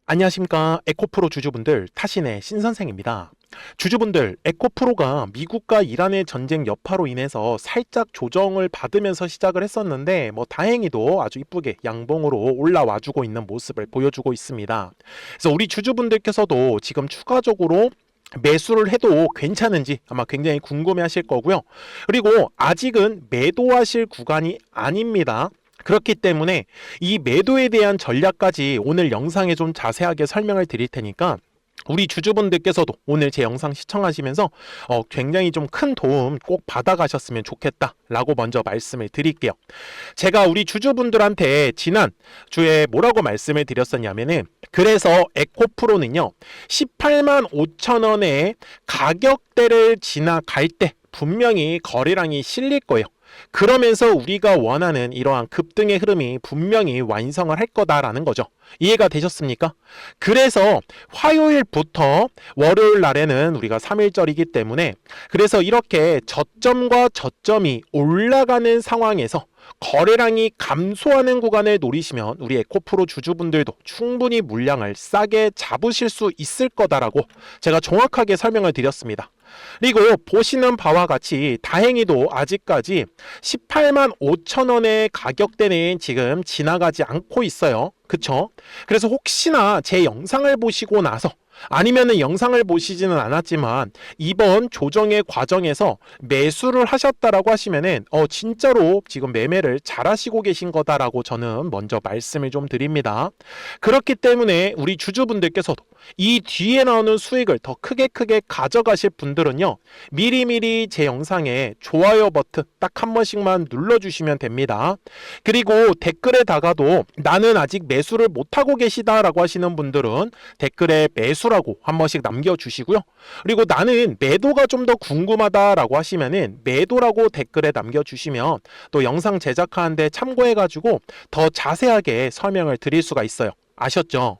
안녕하십니까. 에코프로 주주분들, 타신의 신선생입니다. 주주분들, 에코프로가 미국과 이란의 전쟁 여파로 인해서 살짝 조정을 받으면서 시작을 했었는데 다행히도 아주 이쁘게 양봉으로 올라와주고 있는 모습을 보여주고 있습니다. 그래서 우리 주주분들께서도 지금 추가적으로 매수를 해도 괜찮은지 아마 굉장히 궁금해 하실 거고요. 그리고 아직은 매도하실 구간이 아닙니다. 그렇기 때문에 이 매도에 대한 전략까지 오늘 영상에 좀 자세하게 설명을 드릴 테니까 우리 주주분들께서도 오늘 제 영상 시청하시면서 굉장히 좀 큰 도움 꼭 받아가셨으면 좋겠다라고 먼저 말씀을 드릴게요. 제가 우리 주주분들한테 지난 주에 뭐라고 말씀을 드렸었냐면은, 그래서 에코프로는요 18만 5천 원의 가격대를 지나갈 때 분명히 거래량이 실릴 거예요. 그러면서 우리가 원하는 이러한 급등의 흐름이 분명히 완성을 할 거다라는 거죠. 이해가 되셨습니까? 그래서 화요일부터 월요일 날에는 우리가 3일절이기 때문에, 그래서 이렇게 저점과 저점이 올라가는 상황에서 거래량이 감소하는 구간을 노리시면 우리 에코프로 주주분들도 충분히 물량을 싸게 잡으실 수 있을 거다라고 제가 정확하게 설명을 드렸습니다. 그리고 보시는 바와 같이 다행히도 아직까지 18만 5천 원의 가격대는 지금 지나가지 않고 있어요. 그쵸? 그래서 혹시나 제 영상을 보시고 나서, 아니면은 영상을 보시지는 않았지만 이번 조정의 과정에서 매수를 하셨다라고 하시면은 진짜로 지금 매매를 잘 하시고 계신 거다라고 저는 먼저 말씀을 좀 드립니다. 그렇기 때문에 우리 주주분들께서도 이 뒤에 나오는 수익을 더 크게 가져가실 분들은요, 미리미리 제 영상에 좋아요 버튼 딱 한 번씩만 눌러주시면 됩니다. 그리고 댓글에다가도 나는 아직 매수를 못하고 계시다라고 하시는 분들은 댓글에 매수라고 한 번씩 남겨주시고요. 그리고 나는 매도가 좀 더 궁금하다라고 하시면은 매도라고 댓글에 남겨주시면 또 영상 제작하는데 참고해가지고 더 자세하게 설명을 드릴 수가 있어요. 아셨죠?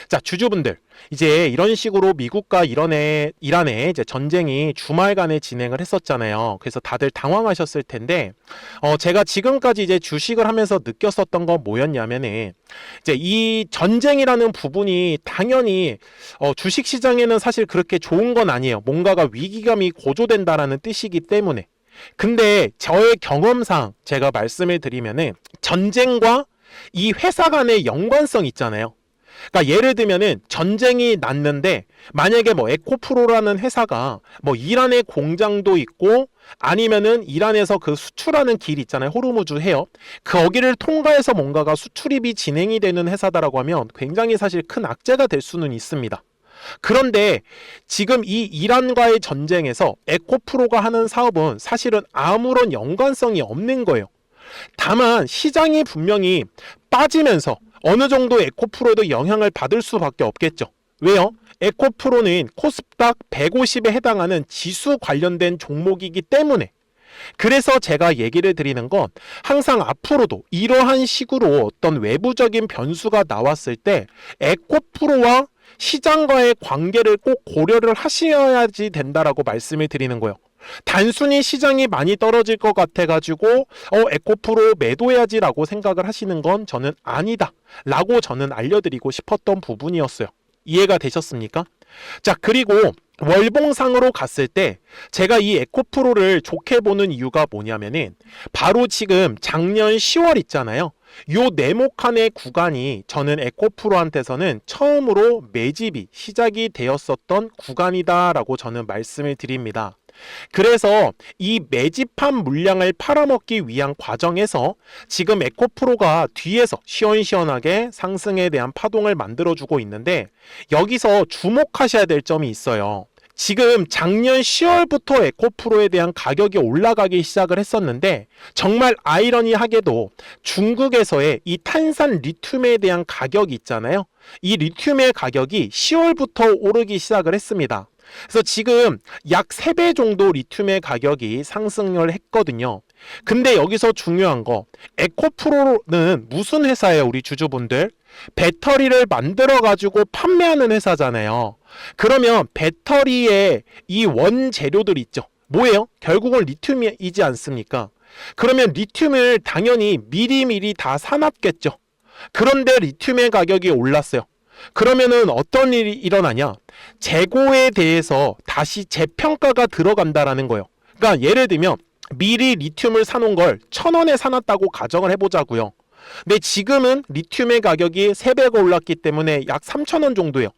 자, 주주분들, 이제 이런 식으로 미국과 이란의 이제 전쟁이 주말간에 진행을 했었잖아요. 그래서 다들 당황하셨을 텐데, 제가 지금까지 이제 주식을 하면서 느꼈었던 건 뭐였냐면은, 이제 이 전쟁이라는 부분이 당연히 주식 시장에는 사실 그렇게 좋은 건 아니에요. 뭔가가 위기감이 고조된다라는 뜻이기 때문에. 근데 저의 경험상 제가 말씀을 드리면은, 전쟁과 이 회사 간의 연관성 있잖아요. 그러니까 예를 들면은 전쟁이 났는데 만약에 에코프로라는 회사가 이란에 공장도 있고, 아니면은 이란에서 그 수출하는 길 있잖아요. 호르무즈 해협. 거기를 통과해서 뭔가가 수출입이 진행이 되는 회사다라고 하면 굉장히 사실 큰 악재가 될 수는 있습니다. 그런데 지금 이 이란과의 전쟁에서 에코프로가 하는 사업은 사실은 아무런 연관성이 없는 거예요. 다만 시장이 분명히 빠지면서 어느 정도 에코프로에도 영향을 받을 수밖에 없겠죠. 왜요? 에코프로는 코스닥 150에 해당하는 지수 관련된 종목이기 때문에. 그래서 제가 얘기를 드리는 건, 항상 앞으로도 이러한 식으로 어떤 외부적인 변수가 나왔을 때 에코프로와 시장과의 관계를 꼭 고려를 하셔야지 된다라고 말씀을 드리는 거예요. 단순히 시장이 많이 떨어질 것 같아가지고 에코프로 매도해야지라고 생각을 하시는 건 저는 아니다 라고 저는 알려드리고 싶었던 부분이었어요. 이해가 되셨습니까? 자, 그리고 월봉상으로 갔을 때 제가 이 에코프로를 좋게 보는 이유가 뭐냐면은, 바로 지금 작년 10월 있잖아요. 요 네모칸의 구간이 저는 에코프로한테서는 처음으로 매집이 시작이 되었었던 구간이다라고 저는 말씀을 드립니다. 그래서 이 매집한 물량을 팔아먹기 위한 과정에서 지금 에코프로가 뒤에서 시원시원하게 상승에 대한 파동을 만들어주고 있는데, 여기서 주목하셔야 될 점이 있어요. 지금 작년 10월부터 에코프로에 대한 가격이 올라가기 시작을 했었는데, 정말 아이러니하게도 중국에서의 이 탄산 리튬에 대한 가격이 있잖아요. 이 리튬의 가격이 10월부터 오르기 시작을 했습니다. 그래서 지금 약 3배 정도 리튬의 가격이 상승을 했거든요. 근데 여기서 중요한 거, 에코프로는 무슨 회사예요, 우리 주주분들? 배터리를 만들어 가지고 판매하는 회사잖아요. 그러면 배터리의 이 원재료들 있죠. 뭐예요? 결국은 리튬이지 않습니까? 그러면 리튬을 당연히 미리미리 다 사놨겠죠. 그런데 리튬의 가격이 올랐어요. 그러면은 어떤 일이 일어나냐? 재고에 대해서 다시 재평가가 들어간다라는 거예요. 그러니까 예를 들면 미리 리튬을 사놓은 걸 1,000원에 사놨다고 가정을 해보자고요. 근데 지금은 리튬의 가격이 3배가 올랐기 때문에 약 3,000원 정도예요.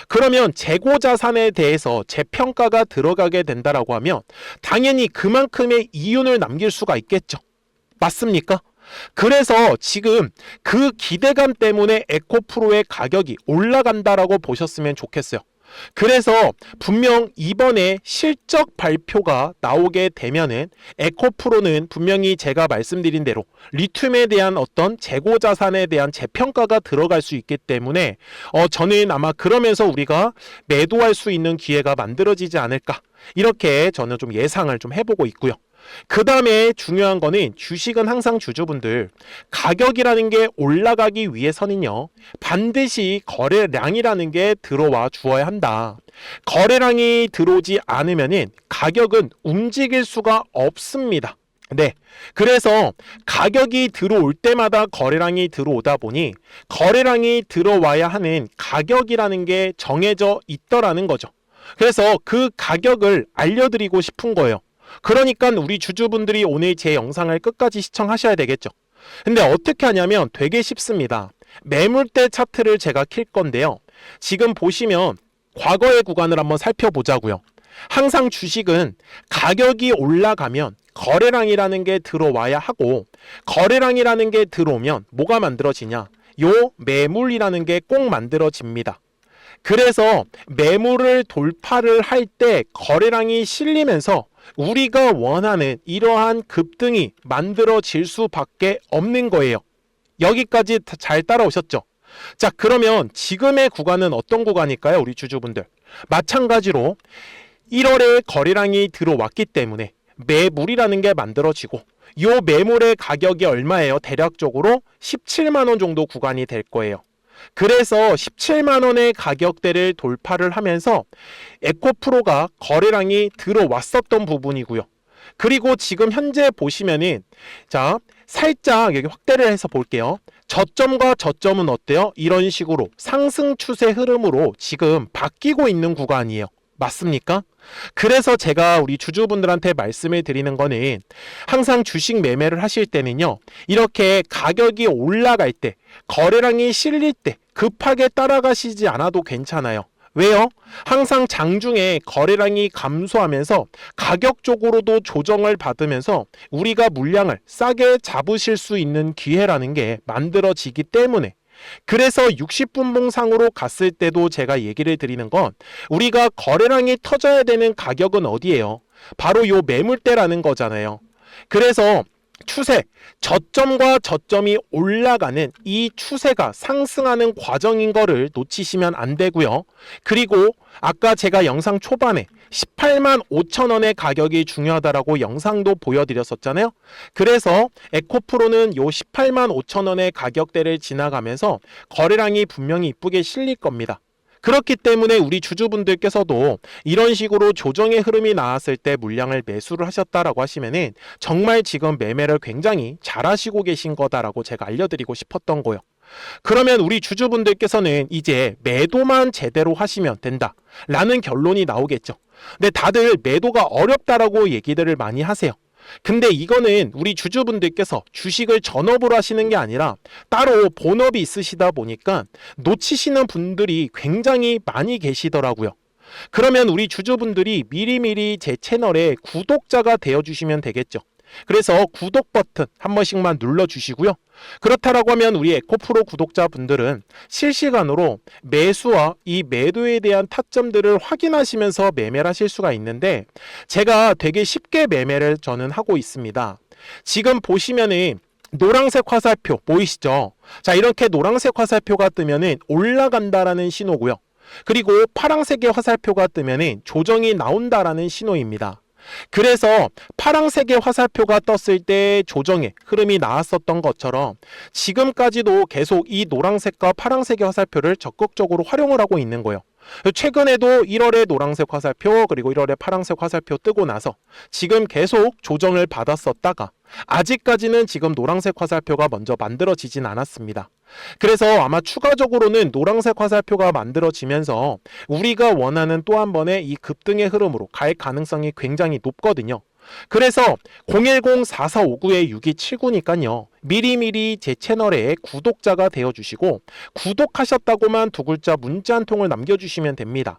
그러면 재고 자산에 대해서 재평가가 들어가게 된다라고 하면 당연히 그만큼의 이윤을 남길 수가 있겠죠. 맞습니까? 그래서 지금 그 기대감 때문에 에코프로의 가격이 올라간다라고 보셨으면 좋겠어요. 그래서 분명 이번에 실적 발표가 나오게 되면은 에코프로는 분명히 제가 말씀드린 대로 리튬에 대한 어떤 재고 자산에 대한 재평가가 들어갈 수 있기 때문에 저는 아마 그러면서 우리가 매도할 수 있는 기회가 만들어지지 않을까, 이렇게 저는 좀 예상을 좀 해보고 있고요. 그 다음에 중요한 거는 주식은 항상 주주분들 가격이라는 게 올라가기 위해서는요 반드시 거래량이라는 게 들어와 주어야 한다. 거래량이 들어오지 않으면은 가격은 움직일 수가 없습니다. 네, 그래서 가격이 들어올 때마다 거래량이 들어오다 보니 거래량이 들어와야 하는 가격이라는 게 정해져 있더라는 거죠. 그래서 그 가격을 알려드리고 싶은 거예요. 그러니까 우리 주주분들이 오늘 제 영상을 끝까지 시청하셔야 되겠죠. 근데 어떻게 하냐면 되게 쉽습니다. 매물대 차트를 제가 킬 건데요. 지금 보시면 과거의 구간을 한번 살펴보자고요. 항상 주식은 가격이 올라가면 거래량이라는 게 들어와야 하고, 거래량이라는 게 들어오면 뭐가 만들어지냐? 요 매물이라는 게 꼭 만들어집니다. 그래서 매물을 돌파를 할 때 거래량이 실리면서 우리가 원하는 이러한 급등이 만들어질 수밖에 없는 거예요. 여기까지 잘 따라오셨죠? 자, 그러면 지금의 구간은 어떤 구간일까요? 우리 주주분들. 마찬가지로 1월에 거래량이 들어왔기 때문에 매물이라는 게 만들어지고, 이 매물의 가격이 얼마예요? 대략적으로 17만 원 정도 구간이 될 거예요. 그래서 17만 원의 가격대를 돌파를 하면서 에코프로가 거래량이 들어왔었던 부분이고요. 그리고 지금 현재 보시면은, 자, 살짝 여기 확대를 해서 볼게요. 저점과 저점은 어때요? 이런 식으로 상승 추세 흐름으로 지금 바뀌고 있는 구간이에요. 맞습니까? 그래서 제가 우리 주주분들한테 말씀을 드리는 거는 항상 주식 매매를 하실 때는요, 이렇게 가격이 올라갈 때, 거래량이 실릴 때 급하게 따라가시지 않아도 괜찮아요. 왜요? 항상 장중에 거래량이 감소하면서 가격적으로도 조정을 받으면서 우리가 물량을 싸게 잡으실 수 있는 기회라는 게 만들어지기 때문에, 그래서 60분봉상으로 갔을 때도 제가 얘기를 드리는 건 우리가 거래량이 터져야 되는 가격은 어디예요? 바로 요 매물대라는 거잖아요. 그래서 추세, 저점과 저점이 올라가는 이 추세가 상승하는 과정인 거를 놓치시면 안 되고요. 그리고 아까 제가 영상 초반에 18만 5천 원의 가격이 중요하다라고 영상도 보여드렸었잖아요. 그래서 에코프로는 요 18만 5천 원의 가격대를 지나가면서 거래량이 분명히 이쁘게 실릴 겁니다. 그렇기 때문에 우리 주주분들께서도 이런 식으로 조정의 흐름이 나왔을 때 물량을 매수를 하셨다라고 하시면은 정말 지금 매매를 굉장히 잘 하시고 계신 거다라고 제가 알려드리고 싶었던 거예요. 그러면 우리 주주분들께서는 이제 매도만 제대로 하시면 된다 라는 결론이 나오겠죠. 근데 다들 매도가 어렵다라고 얘기들을 많이 하세요. 근데 이거는 우리 주주분들께서 주식을 전업으로 하시는 게 아니라 따로 본업이 있으시다 보니까 놓치시는 분들이 굉장히 많이 계시더라고요. 그러면 우리 주주분들이 미리미리 제 채널에 구독자가 되어주시면 되겠죠. 그래서 구독 버튼 한 번씩만 눌러주시고요. 그렇다라고 하면 우리 에코프로 구독자분들은 실시간으로 매수와 이 매도에 대한 타점들을 확인하시면서 매매를 하실 수가 있는데, 제가 되게 쉽게 매매를 저는 하고 있습니다. 지금 보시면은 노란색 화살표 보이시죠? 자, 이렇게 노란색 화살표가 뜨면은 올라간다라는 신호고요. 그리고 파란색의 화살표가 뜨면은 조정이 나온다라는 신호입니다. 그래서 파란색의 화살표가 떴을 때 조정의 흐름이 나왔었던 것처럼 지금까지도 계속 이 노란색과 파란색의 화살표를 적극적으로 활용을 하고 있는 거예요. 최근에도 1월에 노란색 화살표 그리고 1월에 파란색 화살표 뜨고 나서 지금 계속 조정을 받았었다가 아직까지는 지금 노란색 화살표가 먼저 만들어지진 않았습니다. 그래서 아마 추가적으로는 노란색 화살표가 만들어지면서 우리가 원하는 또 한 번의 이 급등의 흐름으로 갈 가능성이 굉장히 높거든요. 그래서 010-4459-6279니까요. 미리미리 제 채널에 구독자가 되어주시고 구독하셨다고만 두 글자 문자 한 통을 남겨주시면 됩니다.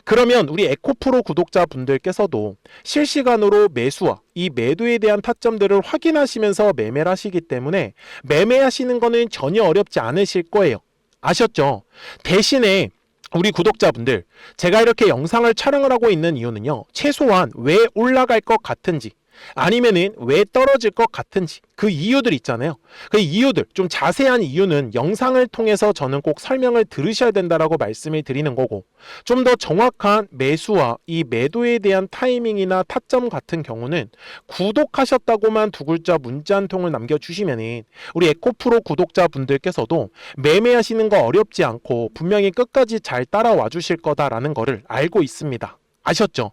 그러면 우리 에코프로 구독자분들께서도 실시간으로 매수와 이 매도에 대한 타점들을 확인하시면서 매매를 하시기 때문에 매매하시는 거는 전혀 어렵지 않으실 거예요. 아셨죠? 대신에 우리 구독자분들, 제가 이렇게 영상을 촬영을 하고 있는 이유는요, 최소한 왜 올라갈 것 같은지 아니면은 왜 떨어질 것 같은지 그 이유들 있잖아요. 그 이유들, 좀 자세한 이유는 영상을 통해서 저는 꼭 설명을 들으셔야 된다라고 말씀을 드리는 거고, 좀 더 정확한 매수와 이 매도에 대한 타이밍이나 타점 같은 경우는 구독하셨다고만 두 글자 문자 한 통을 남겨주시면은 우리 에코프로 구독자분들께서도 매매하시는 거 어렵지 않고 분명히 끝까지 잘 따라와 주실 거다라는 거를 알고 있습니다. 아셨죠?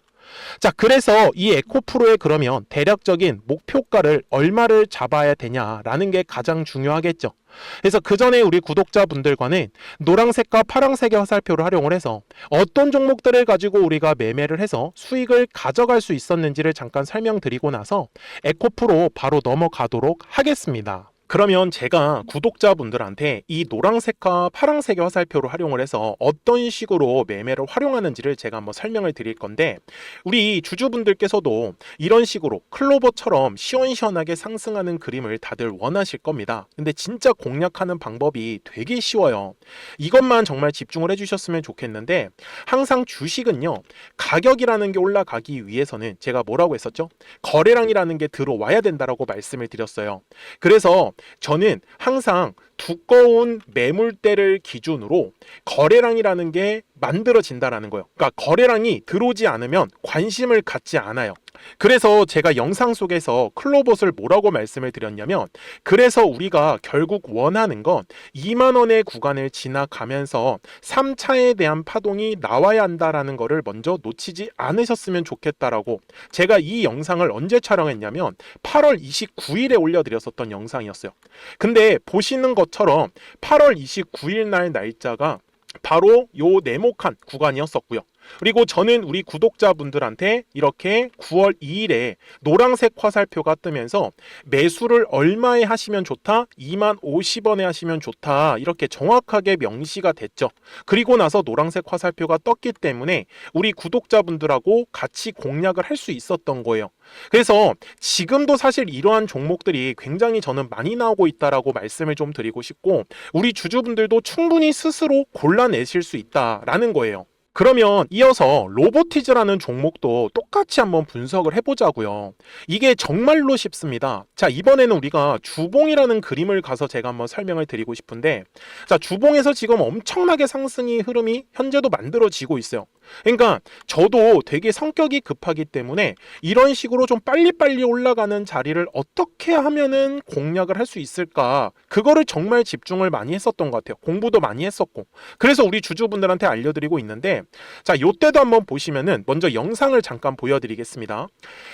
자, 그래서 이 에코프로의 그러면 대략적인 목표가를 얼마를 잡아야 되냐라는 게 가장 중요하겠죠. 그래서 그 전에 우리 구독자분들과는 노란색과 파란색의 화살표를 활용을 해서 어떤 종목들을 가지고 우리가 매매를 해서 수익을 가져갈 수 있었는지를 잠깐 설명드리고 나서 에코프로 바로 넘어가도록 하겠습니다. 그러면 제가 구독자분들한테 이 노란색과 파란색의 화살표를 활용을 해서 어떤 식으로 매매를 활용하는지를 제가 한번 설명을 드릴 건데, 우리 주주분들께서도 이런 식으로 클로버처럼 시원시원하게 상승하는 그림을 다들 원하실 겁니다. 근데 진짜 공략하는 방법이 되게 쉬워요. 이것만 정말 집중을 해주셨으면 좋겠는데, 항상 주식은요, 가격이라는 게 올라가기 위해서는 제가 뭐라고 했었죠? 거래량이라는 게 들어와야 된다라고 말씀을 드렸어요. 그래서 저는 항상 두꺼운 매물대를 기준으로 거래량이라는 게 만들어진다라는 거예요. 그러니까 거래량이 들어오지 않으면 관심을 갖지 않아요. 그래서 제가 영상 속에서 클로봇을 뭐라고 말씀을 드렸냐면, 그래서 우리가 결국 원하는 건 2만 원의 구간을 지나가면서 3차에 대한 파동이 나와야 한다라는 거를 먼저 놓치지 않으셨으면 좋겠다라고, 제가 이 영상을 언제 촬영했냐면 8월 29일에 올려드렸었던 영상이었어요. 근데 보시는 것처럼 8월 29일 날 날짜가 바로 요 네모칸 구간이었었고요. 그리고 저는 우리 구독자분들한테 이렇게 9월 2일에 노란색 화살표가 뜨면서 매수를 얼마에 하시면 좋다? 2만 50원에 하시면 좋다. 이렇게 정확하게 명시가 됐죠. 그리고 나서 노란색 화살표가 떴기 때문에 우리 구독자분들하고 같이 공략을 할 수 있었던 거예요. 그래서 지금도 사실 이러한 종목들이 굉장히 저는 많이 나오고 있다라고 말씀을 좀 드리고 싶고, 우리 주주분들도 충분히 스스로 골라내실 수 있다라는 거예요. 그러면 이어서 로보티즈라는 종목도 똑같이 한번 분석을 해보자고요. 이게 정말로 쉽습니다. 자, 이번에는 우리가 주봉이라는 그림을 가서 제가 한번 설명을 드리고 싶은데, 자, 주봉에서 지금 엄청나게 상승이 흐름이 현재도 만들어지고 있어요. 그러니까 저도 되게 성격이 급하기 때문에 이런 식으로 좀 빨리빨리 올라가는 자리를 어떻게 하면은 공략을 할 수 있을까, 그거를 정말 집중을 많이 했었던 것 같아요. 공부도 많이 했었고. 그래서 우리 주주분들한테 알려드리고 있는데, 자, 요때도 한번 보시면은 먼저 영상을 잠깐 보여드리겠습니다.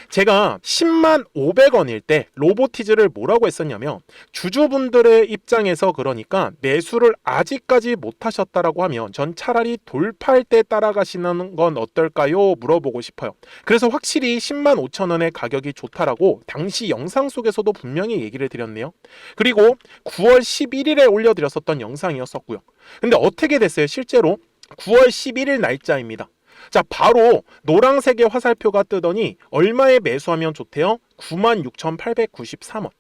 제가 10만 500원일 때 로보티즈를 뭐라고 했었냐면, 주주분들의 입장에서 그러니까 매수를 아직까지 못 하셨다라고 하면 전 차라리 돌파할 때 따라가시는 건 어떨까요? 물어보고 싶어요. 그래서 확실히 10만 5천 원의 가격이 좋다라고 당시 영상 속에서도 분명히 얘기를 드렸네요. 그리고 9월 11일에 올려드렸었던 영상이었었고요. 근데 어떻게 됐어요? 실제로 9월 11일 날짜입니다. 자, 바로 노란색의 화살표가 뜨더니 얼마에 매수하면 좋대요? 96,893원.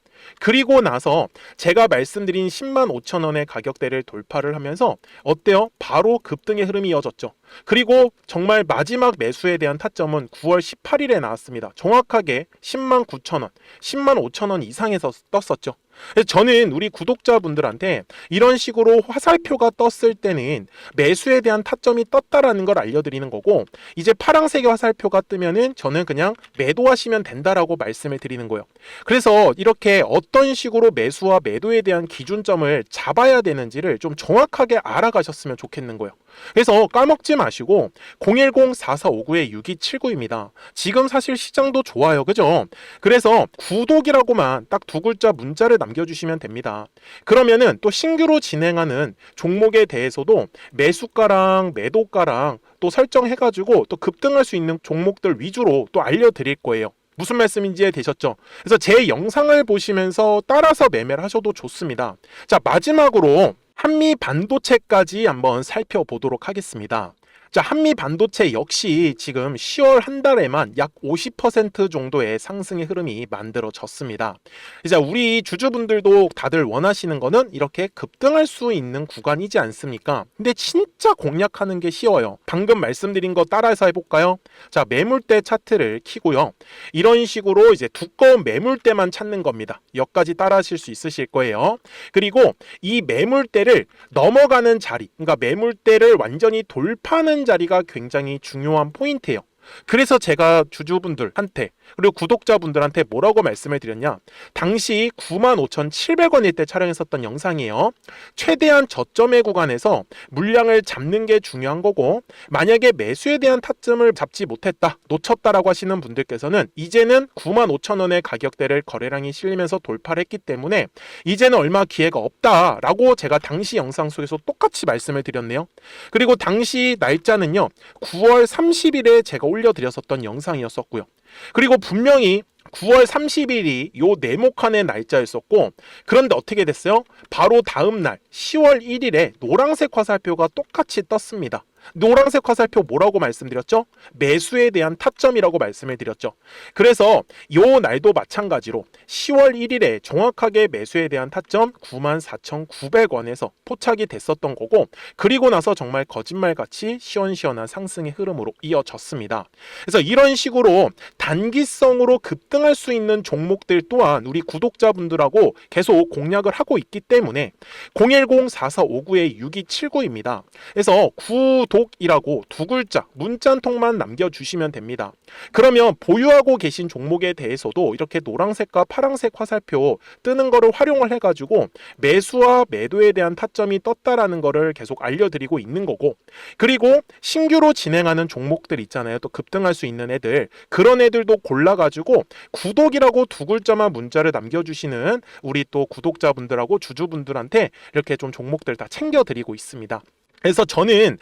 그리고 나서 제가 말씀드린 10만 5천 원의 가격대를 돌파를 하면서 어때요? 바로 급등의 흐름이 이어졌죠. 그리고 정말 마지막 매수에 대한 타점은 9월 18일에 나왔습니다. 정확하게 10만 9천 원, 10만 5천 원 이상에서 떴었죠. 그래서 저는 우리 구독자분들한테 이런 식으로 화살표가 떴을 때는 매수에 대한 타점이 떴다라는 걸 알려드리는 거고, 이제 파란색의 화살표가 뜨면은 저는 그냥 매도하시면 된다라고 말씀을 드리는 거예요. 그래서 이렇게 어떤 식으로 매수와 매도에 대한 기준점을 잡아야 되는지를 좀 정확하게 알아가셨으면 좋겠는 거예요. 그래서 까먹지 마시고 010-4459-6279입니다. 지금 사실 시장도 좋아요. 그죠? 그래서 구독이라고만 딱 두 글자 문자를 남겨주시면 됩니다. 그러면은 또 신규로 진행하는 종목에 대해서도 매수가랑 매도가랑 또 설정해가지고 또 급등할 수 있는 종목들 위주로 또 알려드릴 거예요. 무슨 말씀인지 이해되셨죠? 그래서 제 영상을 보시면서 따라서 매매를 하셔도 좋습니다. 자, 마지막으로 한미 반도체까지 한번 살펴보도록 하겠습니다. 자, 한미 반도체 역시 지금 10월 한 달에만 약 50% 정도의 상승의 흐름이 만들어졌습니다. 이제 우리 주주분들도 다들 원하시는 거는 이렇게 급등할 수 있는 구간이지 않습니까? 근데 진짜 공략하는 게 쉬워요. 방금 말씀드린 거 따라서 해볼까요? 자, 매물대 차트를 키고요. 이런 식으로 이제 두꺼운 매물대만 찾는 겁니다. 여기까지 따라 하실 수 있으실 거예요. 그리고 이 매물대를 넘어가는 자리, 그러니까 매물대를 완전히 돌파하는 자리가 굉장히 중요한 포인트예요. 그래서 제가 주주분들한테 그리고 구독자분들한테 뭐라고 말씀을 드렸냐, 당시 95,700원일 때 촬영했었던 영상이에요. 최대한 저점의 구간에서 물량을 잡는 게 중요한 거고, 만약에 매수에 대한 타점을 잡지 못했다, 놓쳤다라고 하시는 분들께서는 이제는 95,000원의 가격대를 거래량이 실리면서 돌파를 했기 때문에 이제는 얼마 기회가 없다라고 제가 당시 영상 속에서 똑같이 말씀을 드렸네요. 그리고 당시 날짜는요, 9월 30일에 제가 올려드렸었던 영상이었었고요. 그리고 분명히 9월 30일이 요 네모칸의 날짜였었고, 그런데 어떻게 됐어요? 바로 다음 날 10월 1일에 노란색 화살표가 똑같이 떴습니다. 노란색 화살표 뭐라고 말씀드렸죠? 매수에 대한 타점이라고 말씀을 드렸죠. 그래서 요 날도 마찬가지로 10월 1일에 정확하게 매수에 대한 타점 94,900원에서 포착이 됐었던 거고, 그리고 나서 정말 거짓말같이 시원시원한 상승의 흐름으로 이어졌습니다. 그래서 이런 식으로 단기성으로 급등할 수 있는 종목들 또한 우리 구독자분들하고 계속 공략을 하고 있기 때문에 010-4459-6279입니다. 그래서 구독이라고 두 글자 문자 한 통만 남겨주시면 됩니다. 그러면 보유하고 계신 종목에 대해서도 이렇게 노란색과 파란색 화살표 뜨는 거를 활용을 해가지고 매수와 매도에 대한 타점이 떴다라는 거를 계속 알려드리고 있는 거고, 그리고 신규로 진행하는 종목들 있잖아요. 또 급등할 수 있는 애들, 그런 애들도 골라가지고 구독이라고 두 글자만 문자를 남겨주시는 우리 또 구독자분들하고 주주분들한테 이렇게 좀 종목들 다 챙겨드리고 있습니다. 그래서 저는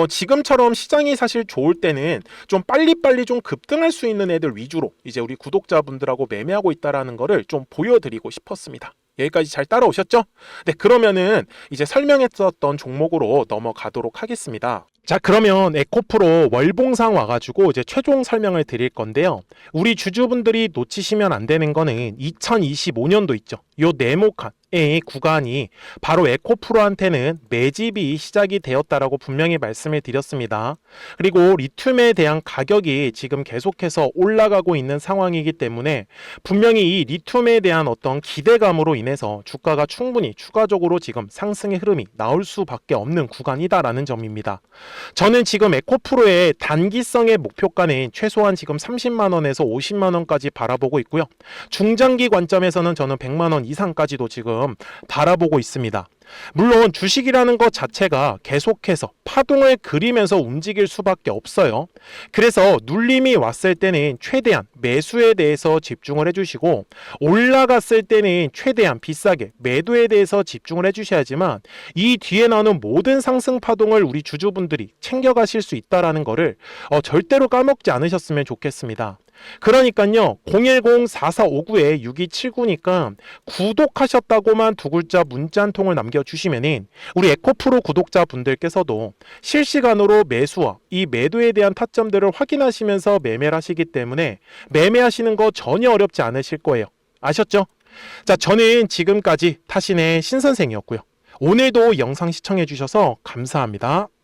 지금처럼 시장이 사실 좋을 때는 좀 빨리빨리 좀 급등할 수 있는 애들 위주로 이제 우리 구독자분들하고 매매하고 있다라는 거를 좀 보여드리고 싶었습니다. 여기까지 잘 따라오셨죠? 네, 그러면은 이제 설명했었던 종목으로 넘어가도록 하겠습니다. 자, 그러면 에코프로 월봉상 와가지고 이제 최종 설명을 드릴 건데요. 우리 주주분들이 놓치시면 안 되는 거는 2025년도 있죠. 요 네모칸의 구간이 바로 에코프로한테는 매집이 시작이 되었다라고 분명히 말씀을 드렸습니다. 그리고 리튬에 대한 가격이 지금 계속해서 올라가고 있는 상황이기 때문에 분명히 이 리튬에 대한 어떤 기대감으로 인해서 주가가 충분히 추가적으로 지금 상승의 흐름이 나올 수밖에 없는 구간이다라는 점입니다. 저는 지금 에코프로의 단기성의 목표가는 최소한 지금 30만원에서 50만원까지 바라보고 있고요. 중장기 관점에서는 저는 100만원 이상까지도 지금 바라보고 있습니다. 물론 주식이라는 것 자체가 계속해서 파동을 그리면서 움직일 수밖에 없어요. 그래서 눌림이 왔을 때는 최대한 매수에 대해서 집중을 해주시고, 올라갔을 때는 최대한 비싸게 매도에 대해서 집중을 해주셔야지만 이 뒤에 나오는 모든 상승 파동을 우리 주주분들이 챙겨가실 수 있다는 거를 절대로 까먹지 않으셨으면 좋겠습니다. 그러니까요, 010-4459-6279니까 구독하셨다고만 두 글자 문자 한 통을 남겨주시면은 우리 에코프로 구독자분들께서도 실시간으로 매수와 이 매도에 대한 타점들을 확인하시면서 매매를 하시기 때문에 매매하시는 거 전혀 어렵지 않으실 거예요. 아셨죠? 자, 저는 지금까지 타신의 신선생이었고요. 오늘도 영상 시청해 주셔서 감사합니다.